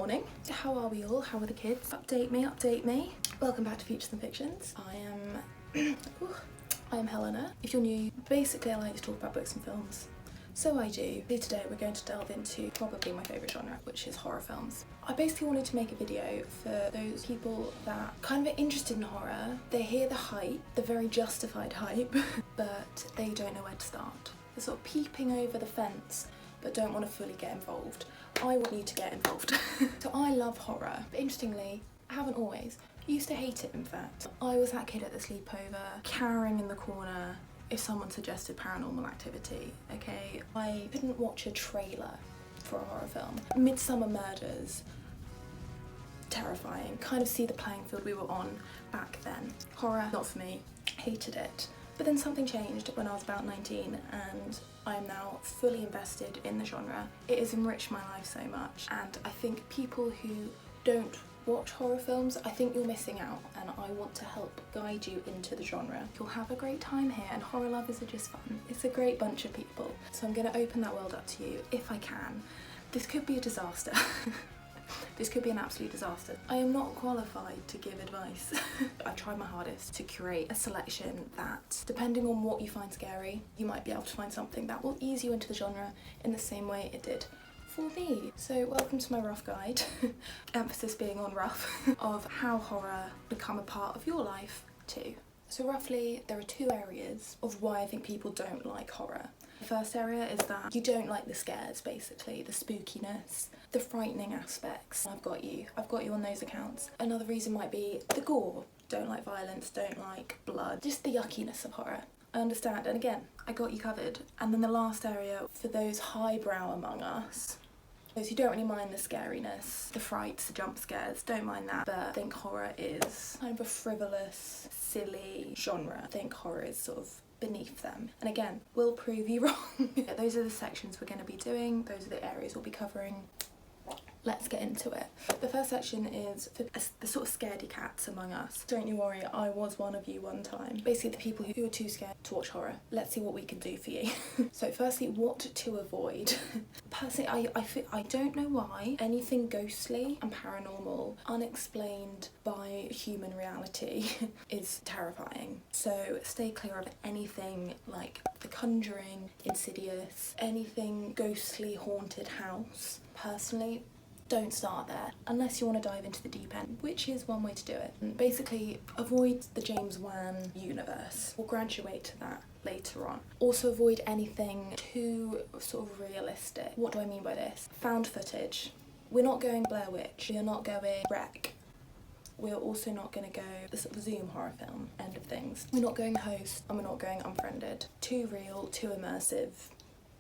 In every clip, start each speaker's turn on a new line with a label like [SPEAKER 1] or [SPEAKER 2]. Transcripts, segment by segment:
[SPEAKER 1] morning. How are we all? How are the kids? Update me. Welcome back to Futures and Fictions. I am Helena. If you're new, basically I like to talk about books and films. So I do. Today we're going to delve into probably my favourite genre, which is horror films. I basically wanted to make a video for those people that kind of are interested in horror. They hear the hype, the very justified hype, but they don't know where to start. They're sort of peeping over the fence, but don't want to fully get involved. I want you to get involved. So I love horror, but interestingly, I haven't always. Used to hate it, in fact. I was that kid at the sleepover, cowering in the corner if someone suggested Paranormal Activity, okay? I couldn't watch a trailer for a horror film. Midsummer Murders, terrifying. Kind of see the playing field we were on back then. Horror, not for me, hated it. But then something changed when I was about 19 and I am now fully invested in the genre. It has enriched my life so much, and I think people who don't watch horror films, I think you're missing out, and I want to help guide you into the genre. You'll have a great time here, and horror lovers are just fun. It's a great bunch of people. So I'm going to open that world up to you if I can. This could be a disaster. This could be an absolute disaster. I am not qualified to give advice. I've tried my hardest to curate a selection that, depending on what you find scary, you might be able to find something that will ease you into the genre in the same way it did for me. So welcome to my rough guide, emphasis being on rough, of how horror become a part of your life too. So roughly there are two areas of why I think people don't like horror. The first area is that you don't like the scares, basically, the spookiness, the frightening aspects. I've got you on those accounts. Another reason might be the gore. Don't like violence, don't like blood, just the yuckiness of horror. I understand, and again, I got you covered. And then the last area, for those highbrow among us, those who don't really mind the scariness, the frights, the jump scares, don't mind that, but I think horror is kind of a frivolous, silly genre. I think horror is sort of beneath them. And again, we'll prove you wrong. Yeah, those are the sections we're going to be doing, those are the areas we'll be covering. Let's get into it. The first section is for the sort of scaredy cats among us. Don't you worry, I was one of you one time. Basically the people who are too scared to watch horror. Let's see what we can do for you. So firstly, what to avoid. Personally, I don't know why anything ghostly and paranormal, unexplained by human reality, is terrifying. So stay clear of anything like The Conjuring, Insidious, anything ghostly, haunted house. Personally, don't start there unless you want to dive into the deep end, which is one way to do it. And basically, avoid the James Wan universe. We'll graduate to that later on. Also avoid anything too sort of realistic. What do I mean by this? Found footage. We're not going Blair Witch. We are not going Wreck. We're also not going to go the sort of Zoom horror film end of things. We're not going Host, and we're not going Unfriended. Too real, too immersive.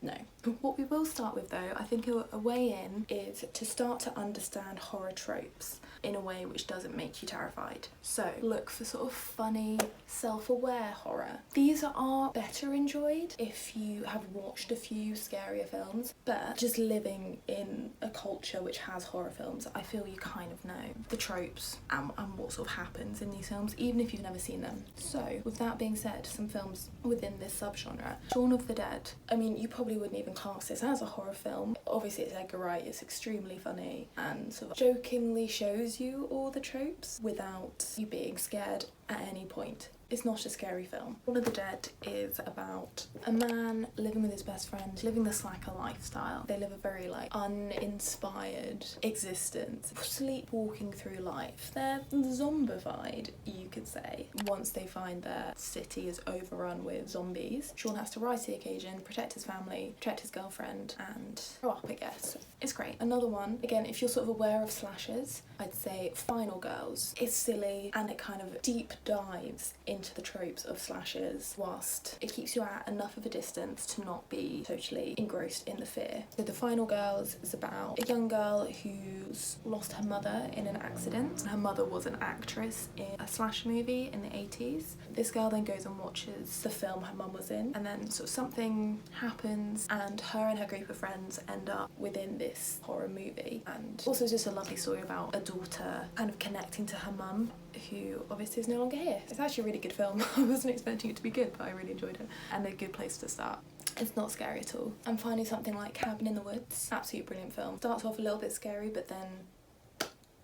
[SPEAKER 1] No. What we will start with though, I think a way in is to start to understand horror tropes in a way which doesn't make you terrified. So look for sort of funny, self-aware horror. These are better enjoyed if you have watched a few scarier films, but just living in a culture which has horror films, I feel you kind of know the tropes and what sort of happens in these films, even if you've never seen them. So with that being said, some films within this subgenre. Shaun of the Dead. I mean, you probably wouldn't even class this as a horror film. Obviously it's Edgar Wright, it's extremely funny and sort of jokingly shows you all the tropes without you being scared at any point. It's not a scary film. Shaun of the Dead is about a man living with his best friend, living the slacker lifestyle. They live a very uninspired existence, sleepwalking through life. They're zombified, you could say. Once they find their city is overrun with zombies, Shaun has to rise to the occasion, protect his family, protect his girlfriend, and grow up, I guess. It's great. Another one, again, if you're sort of aware of slashers, I'd say Final Girls. It's silly and it kind of deep dives into the tropes of slashers whilst it keeps you at enough of a distance to not be totally engrossed in the fear. So the Final Girls is about a young girl who's lost her mother in an accident. Her mother was an actress in a slasher movie in the 80s. This girl then goes and watches the film her mum was in, and then sort of something happens and her and her group of friends end up within this horror movie. And also just a lovely story about a daughter kind of connecting to her mum, who obviously is no longer here. It's actually a really good film. I wasn't expecting it to be good, but I really enjoyed it. And a good place to start. It's not scary at all. And finally something like Cabin in the Woods. Absolutely brilliant film. Starts off a little bit scary, but then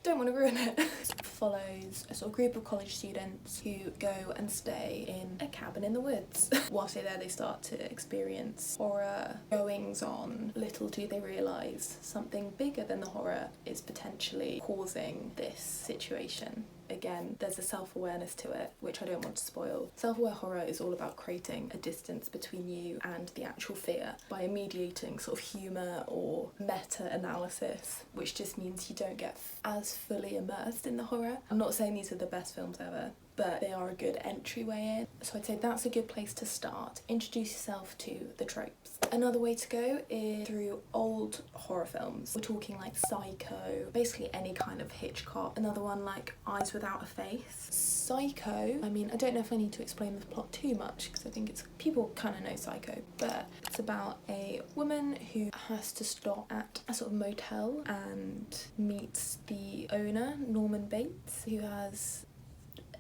[SPEAKER 1] don't want to ruin it. Follows a sort of group of college students who go and stay in a cabin in the woods. Whilst they're there, they start to experience horror goings on. Little do they realise something bigger than the horror is potentially causing this situation. Again, there's a self-awareness to it, which I don't want to spoil. Self-aware horror is all about creating a distance between you and the actual fear by mediating sort of humour or meta-analysis, which just means you don't get as fully immersed in the horror. I'm not saying these are the best films ever, but they are a good entryway in. So I'd say that's a good place to start. Introduce yourself to the tropes. Another way to go is through old horror films. We're talking like Psycho, basically any kind of Hitchcock. Another one like Eyes Without a Face. Psycho, I mean, I don't know if I need to explain the plot too much because I think people kind of know Psycho, but it's about a woman who has to stop at a sort of motel and meets the owner, Norman Bates, who has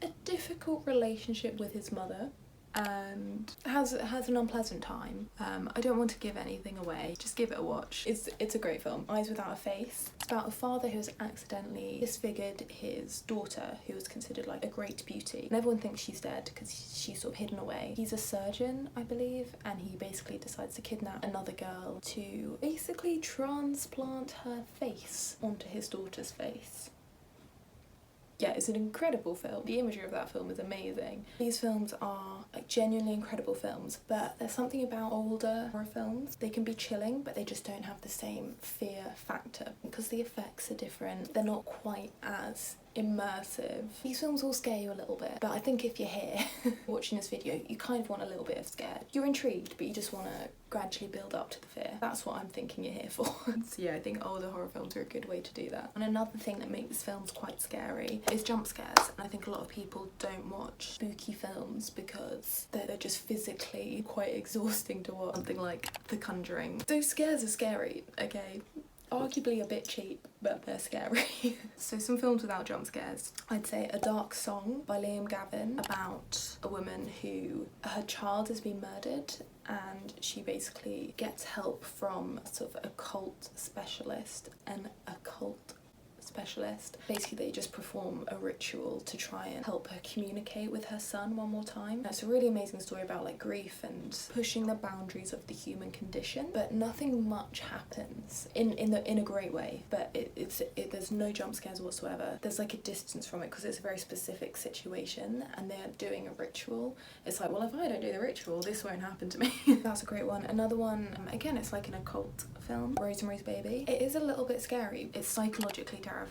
[SPEAKER 1] a difficult relationship with his mother and has an unpleasant time. I don't want to give anything away, just give it a watch. It's a great film. Eyes Without a Face. It's about a father who has accidentally disfigured his daughter, who was considered like a great beauty, and everyone thinks she's dead because she's sort of hidden away. He's a surgeon, I believe, and he basically decides to kidnap another girl to basically transplant her face onto his daughter's face. Yeah, it's an incredible film. The imagery of that film is amazing. These films are like genuinely incredible films, but there's something about older horror films. They can be chilling, but they just don't have the same fear factor because the effects are different. They're not quite as immersive. These films will scare you a little bit, but I think if you're here watching this video, you kind of want a little bit of scared. You're intrigued, but you just want to gradually build up to the fear. That's what I'm thinking you're here for. So yeah, I think older horror films are a good way to do that. And another thing that makes films quite scary is jump scares. And I think a lot of people don't watch spooky films because they're just physically quite exhausting to watch. Something like The Conjuring. Those scares are scary, okay? Arguably a bit cheap, but they're scary. So some films without jump scares. I'd say A Dark Song by Liam Gavin, about a woman who, her child has been murdered and she basically gets help from sort of a occult specialist. Basically they just perform a ritual to try and help her communicate with her son one more time. It's a really amazing story about like grief and pushing the boundaries of the human condition, but nothing much happens in a great way, but there's no jump scares whatsoever. There's like a distance from it because it's a very specific situation and they're doing a ritual. It's like, well, if I don't do the ritual, this won't happen to me. That's a great one. Another one, again, it's like an occult film, Rosemary's Baby. It is a little bit scary. It's psychologically terrifying.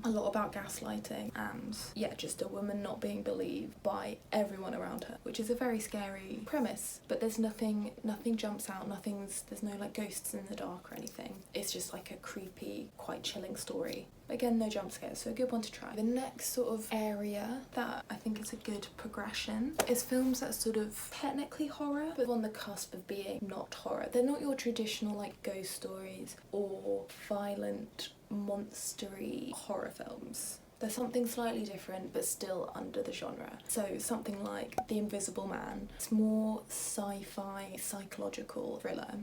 [SPEAKER 1] A lot about gaslighting and yeah, just a woman not being believed by everyone around her, which is a very scary premise, but there's nothing jumps out, there's no like ghosts in the dark or anything. It's just like a creepy, quite chilling story. Again, no jump scares, so a good one to try. The next sort of area that I think is a good progression is films that are sort of technically horror, but on the cusp of being not horror. They're not your traditional like ghost stories or violent, monstery horror films. They're something slightly different, but still under the genre. So something like The Invisible Man. It's more sci-fi, psychological thriller.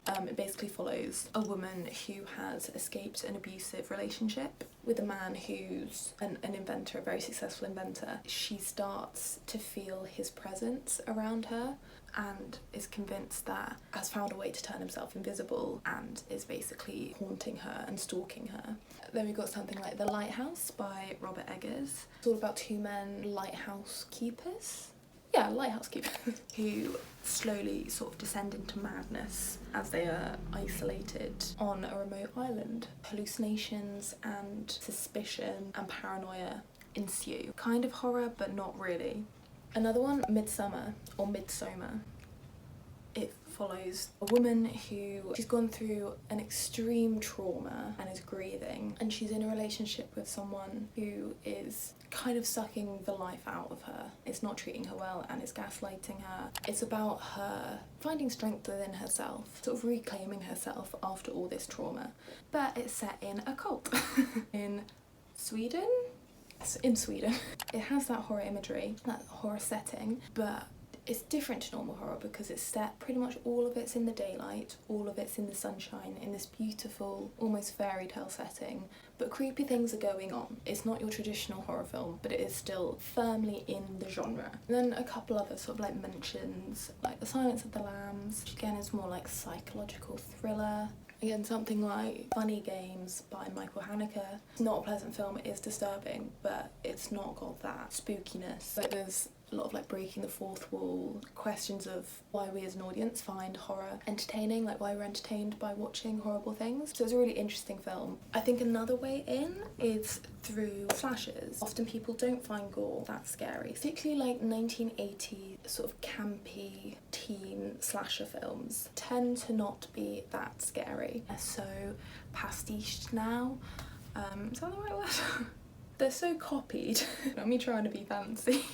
[SPEAKER 1] It basically follows a woman who has escaped an abusive relationship with a man who's an inventor, a very successful inventor. She starts to feel his presence around her and is convinced that has found a way to turn himself invisible and is basically haunting her and stalking her. Then we've got something like The Lighthouse by Robert Eggers. It's all about two men, lighthouse keepers. Yeah, lighthouse keepers who slowly sort of descend into madness as they are isolated on a remote island. Hallucinations and suspicion and paranoia ensue. Kind of horror, but not really. Another one, Midsummer or Midsommar. It follows a woman who she's gone through an extreme trauma and is grieving, and she's in a relationship with someone who is kind of sucking the life out of her. It's not treating her well and is gaslighting her. It's about her finding strength within herself, sort of reclaiming herself after all this trauma. But it's set in a cult in Sweden? In Sweden. It has that horror imagery, that horror setting, but It's different to normal horror because it's set, pretty much all of it's in the daylight, all of it's in the sunshine, in this beautiful, almost fairy tale setting, but creepy things are going on. It's not your traditional horror film, but it is still firmly in the genre. And then a couple other sort of like mentions, like The Silence of the Lambs, which again is more like psychological thriller. Again, something like Funny Games by Michael Haneke. It's not a pleasant film, it is disturbing, but it's not got that spookiness. Like there's a lot of like breaking the fourth wall, questions of why we as an audience find horror entertaining, like why we're entertained by watching horrible things. So it's a really interesting film. I think another way in is through slashers. Often people don't find gore that scary, particularly like 1980 sort of campy teen slasher films tend to not be that scary. They're so pastiched now. Is that the right word? They're so copied. Not me trying to be fancy.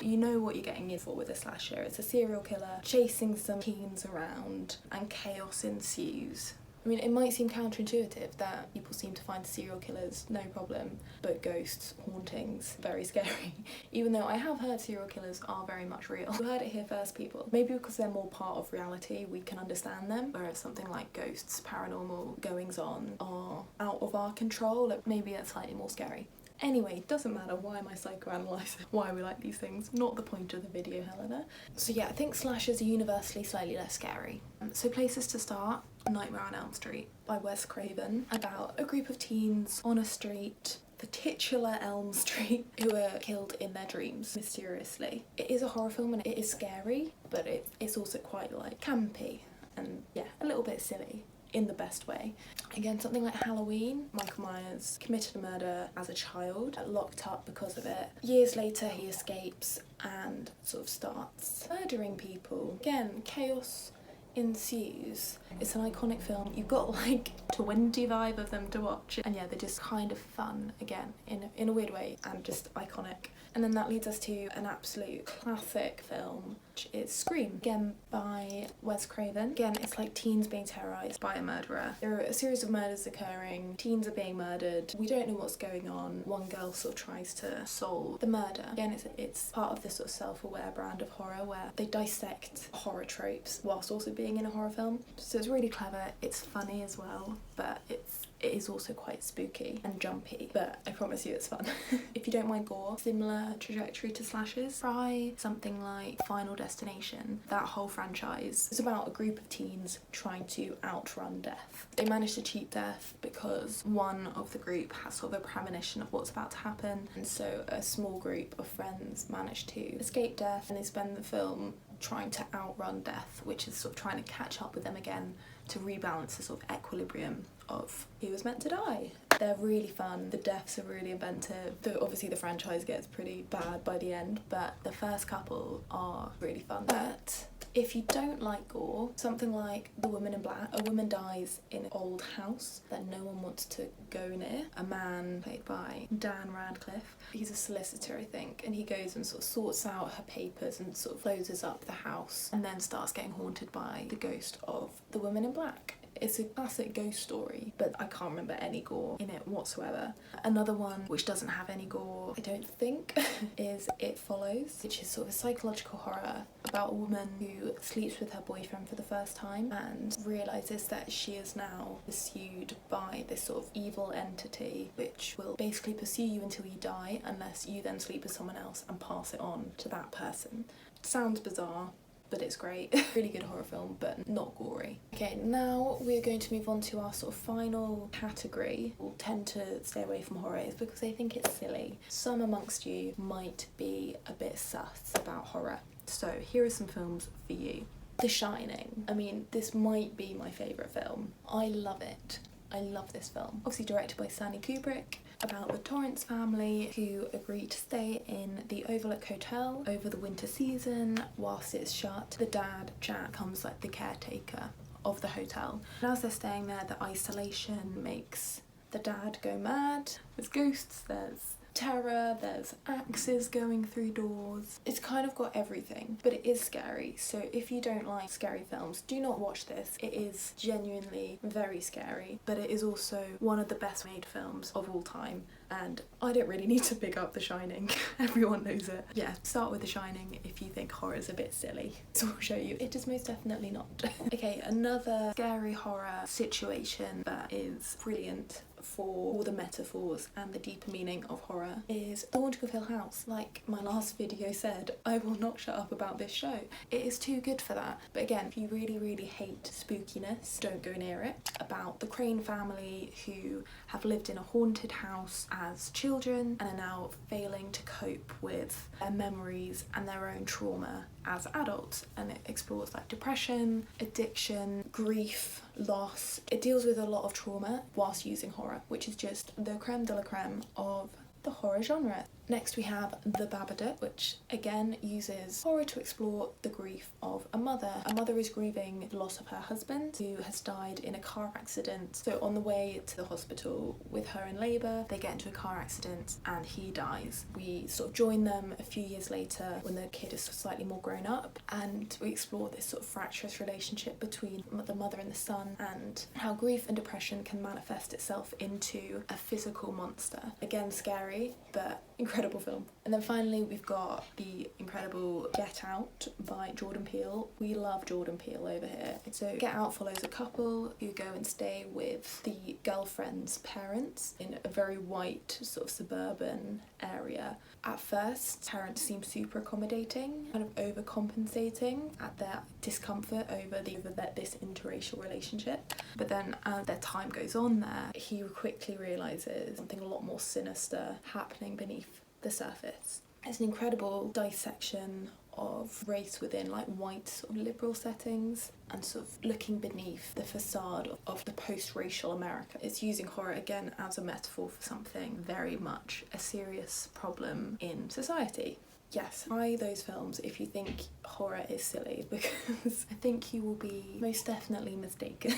[SPEAKER 1] You know what you're getting in for with a slasher. It's a serial killer chasing some teens around and chaos ensues. I mean, it might seem counterintuitive that people seem to find serial killers no problem, but ghosts, hauntings, very scary. Even though I have heard serial killers are very much real. You heard it here first, people. Maybe because they're more part of reality, we can understand them, whereas something like ghosts, paranormal goings on are out of our control. Maybe that's slightly more scary. Anyway, doesn't matter, why am I psychoanalyzing why we like these things? Not the point of the video, however. So yeah, I think slashers are universally slightly less scary. So places to start, Nightmare on Elm Street by Wes Craven, about a group of teens on a street, the titular Elm Street, who are killed in their dreams, mysteriously. It is a horror film and it is scary, but it's also quite like campy and yeah, a little bit silly. In the best way. Again, something like Halloween. Michael Myers committed a murder as a child, locked up because of it. Years later he escapes and sort of starts murdering people. Again, chaos ensues. It's an iconic film. You've got like 25 of them to watch, and yeah, they're just kind of fun again in a weird way and just iconic. And then that leads us to an absolute classic film, which is Scream, again by Wes Craven. Again, it's like teens being terrorised by a murderer. There are a series of murders occurring, teens are being murdered, we don't know what's going on. One girl sort of tries to solve the murder. Again, it's part of this sort of self-aware brand of horror where they dissect horror tropes whilst also being in a horror film. So it's really clever, it's funny as well, but it is also quite spooky and jumpy, but I promise you it's fun. If you don't mind gore, similar trajectory to slashers, try something like Final Destination. That whole franchise is about a group of teens trying to outrun death. They manage to cheat death because one of the group has sort of a premonition of what's about to happen, and so a small group of friends manage to escape death, and they spend the film trying to outrun death, which is sort of trying to catch up with them again to rebalance the sort of equilibrium of who was meant to die. They're really fun, the deaths are really inventive. Obviously the franchise gets pretty bad by the end, but the first couple are really fun. But if you don't like gore, something like The Woman in Black, a woman dies in an old house that no one wants to go near. A man played by Dan Radcliffe, he's a solicitor I think, and he goes and sort of sorts out her papers and sort of closes up the house and then starts getting haunted by the ghost of the woman in black. It's a classic ghost story, but I can't remember any gore in it whatsoever. Another one which doesn't have any gore, I don't think, is It Follows, which is sort of a psychological horror about a woman who sleeps with her boyfriend for the first time and realises that she is now pursued by this sort of evil entity which will basically pursue you until you die unless you then sleep with someone else and pass it on to that person. Sounds bizarre, but it's great. Really good horror film, but not gory. Okay, now we're going to move on to our sort of final category. We'll tend to stay away from horrors because they think it's silly. Some amongst you might be a bit sus about horror. So here are some films for you. The Shining. I mean, this might be my favourite film. I love it. I love this film. Obviously directed by Stanley Kubrick, about the Torrance family who agree to stay in the Overlook Hotel over the winter season whilst it's shut. The dad, Jack, becomes like the caretaker of the hotel. And as they're staying there, the isolation makes the dad go mad. There's ghosts, there's terror, there's axes going through doors. It's kind of got everything, but it is scary. So if you don't like scary films, do not watch this. It is genuinely very scary, but it is also one of the best made films of all time. and I don't really need to pick up The Shining. Everyone knows it. Yeah, start with The Shining if you think horror is a bit silly. So I'll show you. It is most definitely not. Okay, another scary horror situation that is brilliant for all the metaphors and the deeper meaning of horror is The Haunting of Hill House. Like my last video said, I will not shut up about this show. It is too good for that. But again, if you really hate spookiness, don't go near it. About the Crane family who have lived in a haunted house as children and are now failing to cope with their memories and their own trauma as adults, and it explores like depression, addiction, grief, loss. It deals with a lot of trauma whilst using horror, which is just the creme de la creme of the horror genre. Next we have The Babadook, which again uses horror to explore the grief of a mother. A mother is grieving the loss of her husband, who has died in a car accident. So on the way to the hospital with her in labour, they get into a car accident and he dies. We sort of join them a few years later when the kid is slightly more grown up, and we explore this sort of fractious relationship between the mother and the son, and how grief and depression can manifest itself into a physical monster. Again, scary, but incredible film. And then finally we've got the incredible Get Out by Jordan Peele. We love Jordan Peele over here. So Get Out follows a couple who go and stay with the girlfriend's parents in a very white sort of suburban area. At first, parents seem super accommodating, kind of overcompensating at their discomfort over this interracial relationship. But then as their time goes on there, he quickly realises something a lot more sinister happening beneath the surface. It's an incredible dissection of race within like white sort of liberal settings, and sort of looking beneath the facade of the post-racial America. It's using horror again as a metaphor for something very much a serious problem in society. Yes, try those films if you think horror is silly, because I think you will be most definitely mistaken.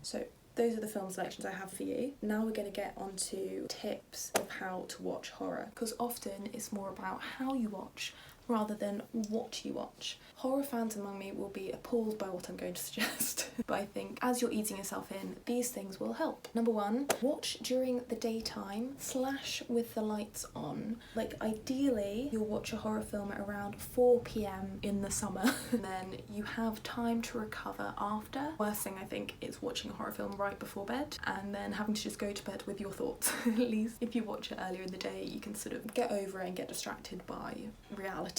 [SPEAKER 1] So those are the film selections I have for you. Now we're going to get onto tips of how to watch horror, because often it's more about how you watch rather than what you watch. Horror fans among me will be appalled by what I'm going to suggest, but I think as you're easing yourself in, these things will help. Number one, watch during the daytime / with the lights on. Like ideally, you'll watch a horror film at around 4 p.m. in the summer, and then you have time to recover after. Worst thing I think is watching a horror film right before bed and then having to just go to bed with your thoughts. At least if you watch it earlier in the day, you can sort of get over it and get distracted by reality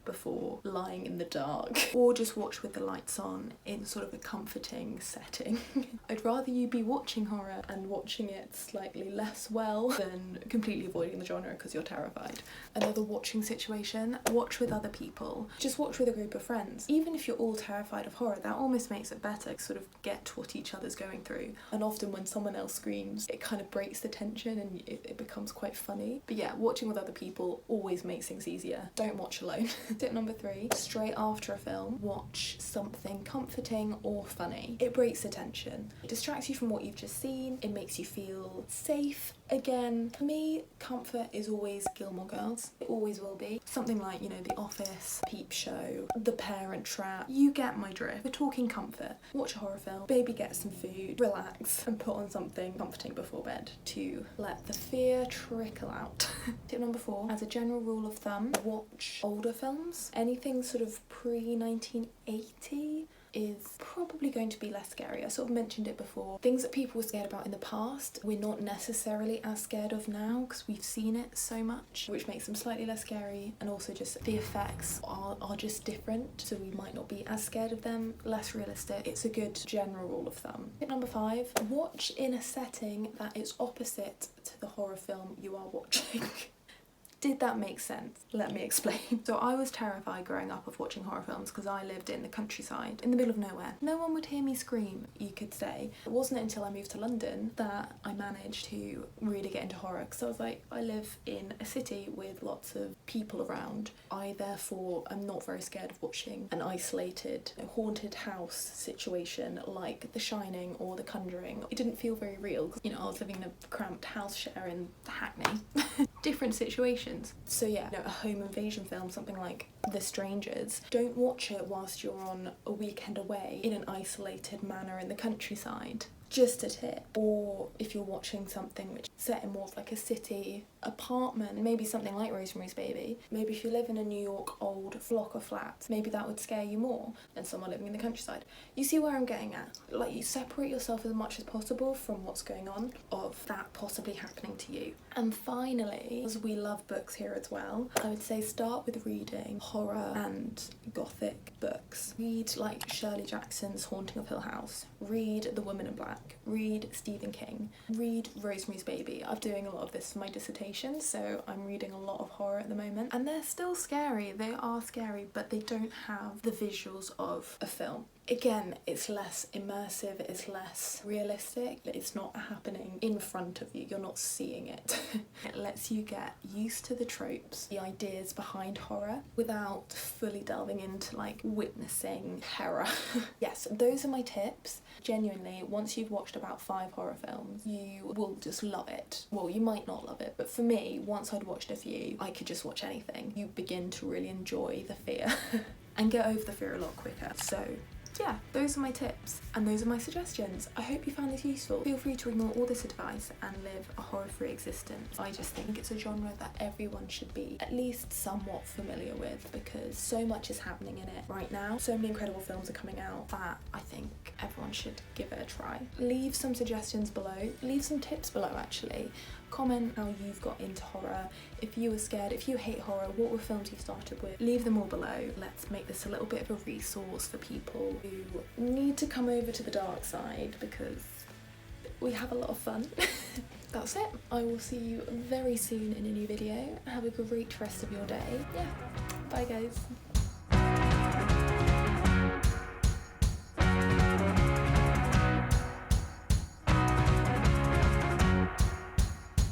[SPEAKER 1] before lying in the dark, or just watch with the lights on in sort of a comforting setting. I'd rather you be watching horror and watching it slightly less well than completely avoiding the genre because you're terrified. Another watching situation, watch with other people. Just watch with a group of friends. Even if you're all terrified of horror, that almost makes it better, sort of get what each other's going through. And often when someone else screams, it kind of breaks the tension and it becomes quite funny. But yeah, watching with other people always makes things easier. Don't watch alone. Tip number 3, straight after a film, watch something comforting or funny. It breaks the tension. It distracts you from what you've just seen. It makes you feel safe again. For me, comfort is always Gilmore Girls. It always will be. Something like, you know, The Office, Peep Show, The Parent Trap. You get my drift. We're talking comfort. Watch a horror film, maybe get some food, relax, and put on something comforting before bed to let the fear trickle out. Tip number 4, as a general rule of thumb, watch older films. Anything sort of pre-1980 is probably going to be less scary. I sort of mentioned it before. Things that people were scared about in the past, we're not necessarily as scared of now because we've seen it so much, which makes them slightly less scary, and also just the effects are just different, so we might not be as scared of them, less realistic. It's a good general rule of thumb. Tip number 5, watch in a setting that is opposite to the horror film you are watching. Did that make sense? Let me explain. So I was terrified growing up of watching horror films because I lived in the countryside, in the middle of nowhere. No one would hear me scream, you could say. It wasn't until I moved to London that I managed to really get into horror, because I was like, I live in a city with lots of people around. I therefore am not very scared of watching an isolated haunted house situation like The Shining or The Conjuring. It didn't feel very real because, you know, I was living in a cramped house share in Hackney. Different situations. So yeah, you know, a home invasion film, something like The Strangers, don't watch it whilst you're on a weekend away in an isolated manor in the countryside. just a tip. Or if you're watching something which is set in more of like a city apartment, maybe something like Rosemary's Baby, maybe if you live in a New York old block of flats, maybe that would scare you more than someone living in the countryside. You see where I'm getting at? Like, you separate yourself as much as possible from what's going on of that possibly happening to you. And finally, as we love books here as well, I would say start with reading horror and gothic books. Read like Shirley Jackson's Haunting of Hill House, read The Woman in Black, read Stephen King, read Rosemary's Baby. I'm doing a lot of this for my dissertation, so I'm reading a lot of horror at the moment, and they're still scary. They are scary, but they don't have the visuals of a film. Again, it's less immersive, it's less realistic, it's not happening in front of you, you're not seeing it. It lets you get used to the tropes, the ideas behind horror, without fully delving into like witnessing terror. Yes, those are my tips. Genuinely, once you've watched about 5 horror films, you will just love it. Well, you might not love it, but for me, once I'd watched a few, I could just watch anything. You begin to really enjoy the fear and get over the fear a lot quicker. So yeah, those are my tips and those are my suggestions. I hope you found this useful. Feel free to ignore all this advice and live a horror-free existence. I just think it's a genre that everyone should be at least somewhat familiar with, because so much is happening in it right now. So many incredible films are coming out that I think everyone should give it a try. Leave some suggestions below, leave some tips below actually. Comment how you've got into horror, if you were scared, if you hate horror, what were films you started with. Leave them all below. Let's make this a little bit of a resource for people who need to come over to the dark side, because we have a lot of fun. That's it. I will see you very soon in a new video. Have a great rest of your day. Yeah, bye guys.